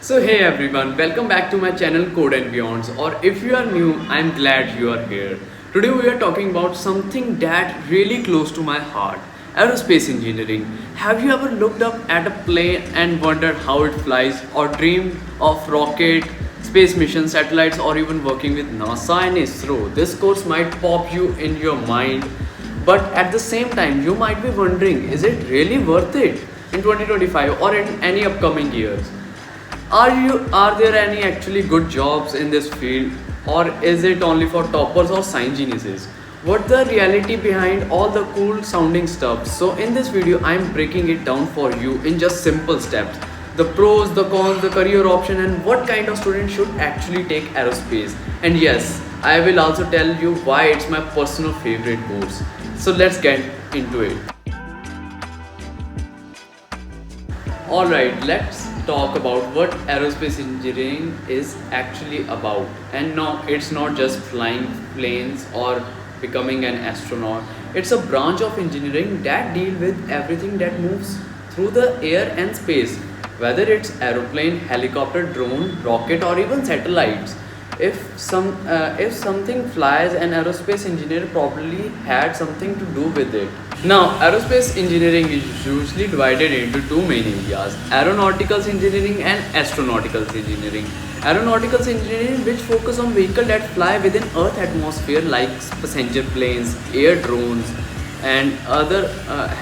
So hey everyone, welcome back to my channel Code and Beyonds, or if you are new, I'm glad you are here. Today we are talking about something that really close to my heart, aerospace engineering. Have you ever looked up at a plane and wondered how it flies, or dreamed of rocket, space missions, satellites, or even working with NASA and ISRO? This course might pop you in your mind, but at the same time you might be wondering, is it really worth it in 2025 or in any upcoming years? Are there any actually good jobs in this field, or is it only for toppers or science geniuses? What the reality behind all the cool sounding stuff? So in this video I'm breaking it down for you in just simple steps. The pros, the cons, the career option, and what kind of student should actually take aerospace. And yes, I will also tell you why it's my personal favorite course. So let's get into it. Alright, let's talk about what aerospace engineering is actually about. And no, it's not just flying planes or becoming an astronaut. It's a branch of engineering that deals with everything that moves through the air and space, whether it's aeroplane, helicopter, drone, rocket, or even satellites. If something flies, an aerospace engineer probably had something to do with it. Now, aerospace engineering is usually divided into two main areas: aeronautical engineering and astronautical engineering. Aeronautical engineering, which focus on vehicles that fly within Earth atmosphere, like passenger planes, air drones, and other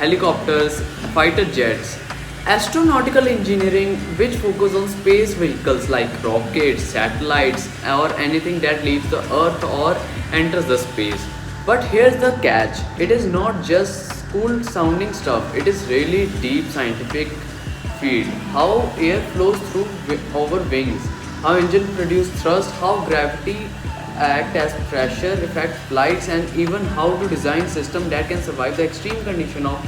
helicopters, fighter jets. Astronautical engineering, which focus on space vehicles like rockets, satellites, or anything that leaves the Earth or enters the space. But here's the catch: it is not just cool sounding stuff, it is really deep scientific field. How air flows through over wings, how engine produce thrust, how gravity act as pressure affect flights, and even how to design system that can survive the extreme condition of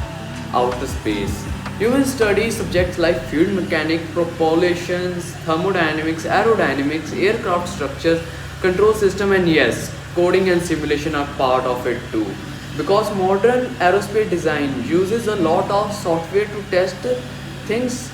outer space. You will study subjects like fluid mechanics, propulsions, thermodynamics, aerodynamics, aircraft structures, control system, and yes, coding and simulation are part of it too. Because modern aerospace design uses a lot of software to test things.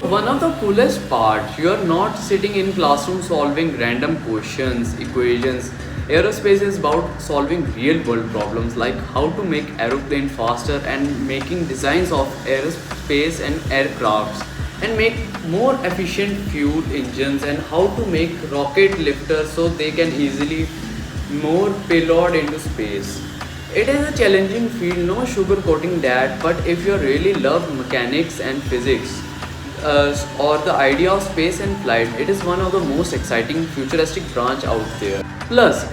One of the coolest parts, you are not sitting in classroom solving random questions, equations. Aerospace is about solving real world problems like how to make aeroplane faster and making designs of aerospace and aircrafts and make more efficient fuel engines, and how to make rocket lifters so they can easily more payload into space. It is a challenging field, no sugarcoating that, but if you really love mechanics and physics, or the idea of space and flight, it is one of the most exciting futuristic branch out there. Plus,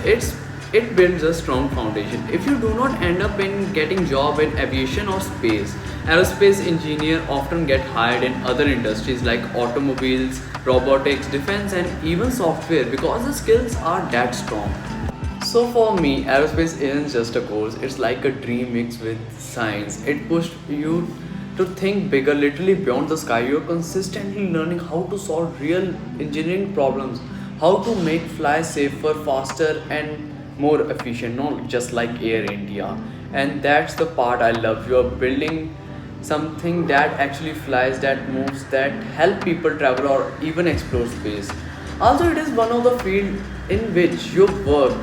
it builds a strong foundation. If you do not end up in getting job in aviation or space, aerospace engineer often get hired in other industries like automobiles, robotics, defense, and even software because the skills are that strong. So for me, aerospace isn't just a course, it's like a dream mixed with science. It pushed you to think bigger, literally beyond the sky. You're consistently learning how to solve real engineering problems, how to make fly safer, faster, and more efficient, not just like Air India. And that's the part I love. You're building something that actually flies, that moves, that help people travel or even explore space. Also, it is one of the field in which your work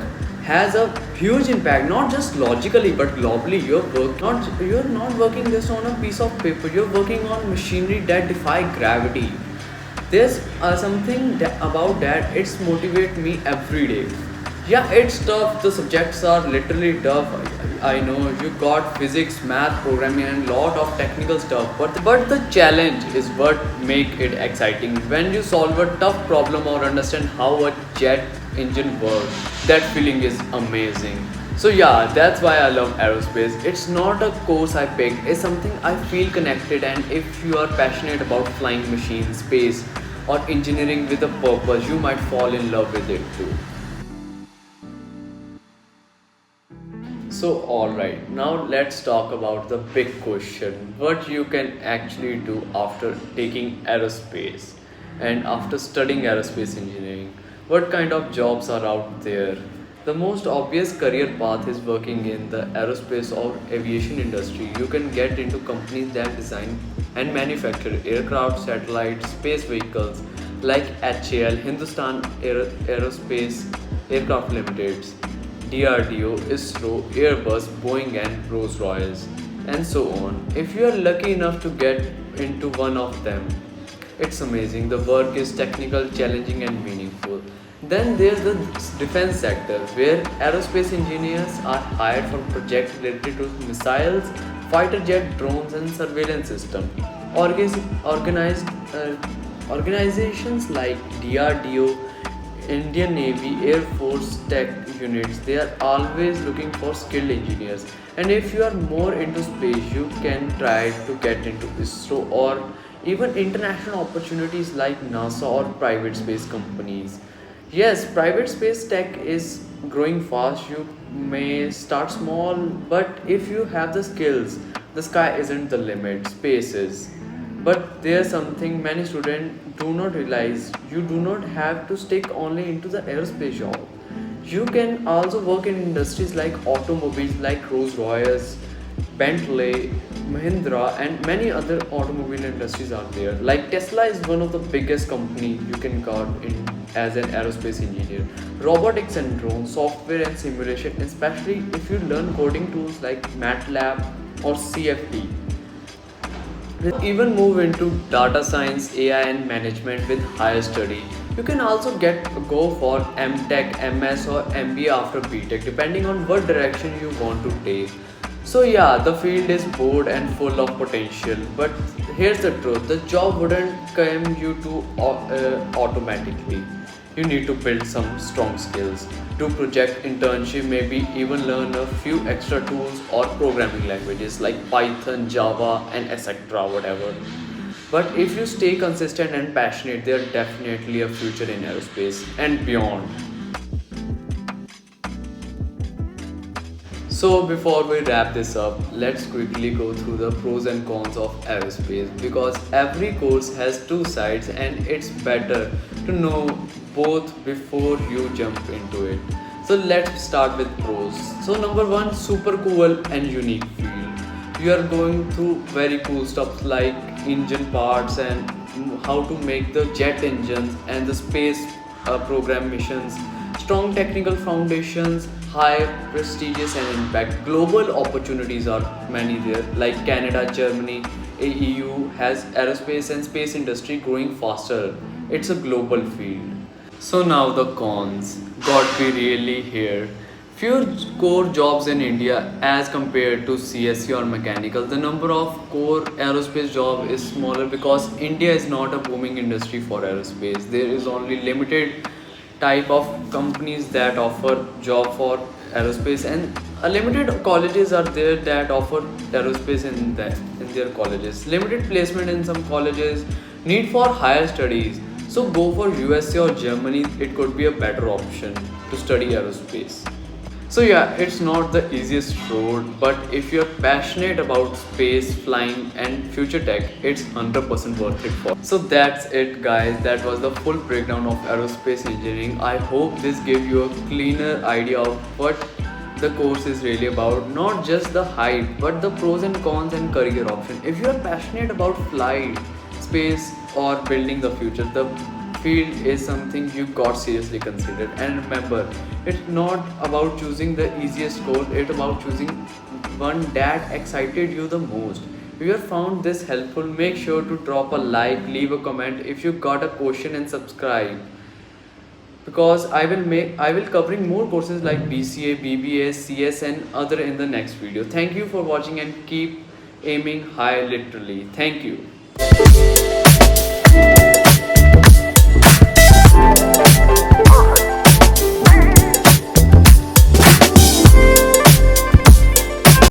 has a huge impact, not just logically but globally. You're not working just on a piece of paper, you're working on machinery that defy gravity. There's something about that, it's motivate me every day. Yeah, it's tough, the subjects are literally tough. I know you got physics, math, programming, and lot of technical stuff, but the challenge is what make it exciting. When you solve a tough problem or understand how a jet engine works, that feeling is amazing. So yeah, that's why I love aerospace. It's not a course I picked, it's something I feel connected, and if you are passionate about flying machines, space, or engineering with a purpose, you might fall in love with it too. So, alright, now let's talk about the big question: what you can actually do after taking aerospace and after studying aerospace engineering. What kind of jobs are out there? The most obvious career path is working in the aerospace or aviation industry. You can get into companies that design and manufacture aircraft, satellites, space vehicles, like HAL, Hindustan Aerospace Aircraft Limited, DRDO, ISRO, Airbus, Boeing, and Rolls-Royce, and so on. If you are lucky enough to get into one of them, it's amazing. The work is technical, challenging, and meaningful. Then there's the defense sector, where aerospace engineers are hired for projects related to missiles, fighter jet, drones, and surveillance systems. Organized organizations like DRDO, Indian Navy, Air Force tech units, they are always looking for skilled engineers. And if you are more into space, you can try to get into ISRO or even international opportunities like NASA or private space companies. Yes, private space tech is growing fast. You may start small, but if you have the skills, the sky isn't the limit, space is. But there's something many students do not realize. You do not have to stick only into the aerospace job. You can also work in industries like automobiles like Rolls-Royce, Bentley, Mahindra, and many other automobile industries are there. Like Tesla is one of the biggest company you can got in as an aerospace engineer. Robotics and drones, software and simulation, especially if you learn coding tools like MATLAB or CFD. Even move into data science, AI, and management with higher study. You can also go for MTech, MS, or MBA after BTech, depending on what direction you want to take. So yeah, the field is broad and full of potential. But here's the truth: the job wouldn't come you to automatically. You need to build some strong skills, do project internship, maybe even learn a few extra tools or programming languages like Python, Java, and etc. whatever. But if you stay consistent and passionate, there's definitely a future in aerospace and beyond. So before we wrap this up, let's quickly go through the pros and cons of aerospace, because every course has two sides and it's better to know both before you jump into it. So let's start with pros. So number one, super cool and unique field. You are going through very cool stuff like engine parts and how to make the jet engines and the space program missions, strong technical foundations, high prestigious and impact. Global opportunities are many there, like Canada, Germany, AEU has aerospace and space industry growing faster. It's a global field. So now the cons. Got be really here. Few core jobs in India as compared to CSE or mechanical. The number of core aerospace job is smaller because India is not a booming industry for aerospace. There is only limited type of companies that offer job for aerospace, and limited colleges are there that offer aerospace in their colleges. Limited placement in some colleges, need for higher studies. So go for USA or Germany. It could be a better option to study aerospace. So yeah, it's not the easiest road, but if you're passionate about space, flying, and future tech, it's 100% worth it for. So that's it, guys. That was the full breakdown of aerospace engineering. I hope this gave you a cleaner idea of what the course is really about. Not just the hype, but the pros and cons and career option. If you're passionate about flight, space, or building the future, the field is something you got seriously considered. And remember, it's not about choosing the easiest course, it's about choosing one that excited you the most. If you have found this helpful, make sure to drop a like, leave a comment if you got a question, and subscribe, because I will covering more courses like BCA, BBA, CS, and other in the next video. Thank you for watching and keep aiming high, literally. Thank you.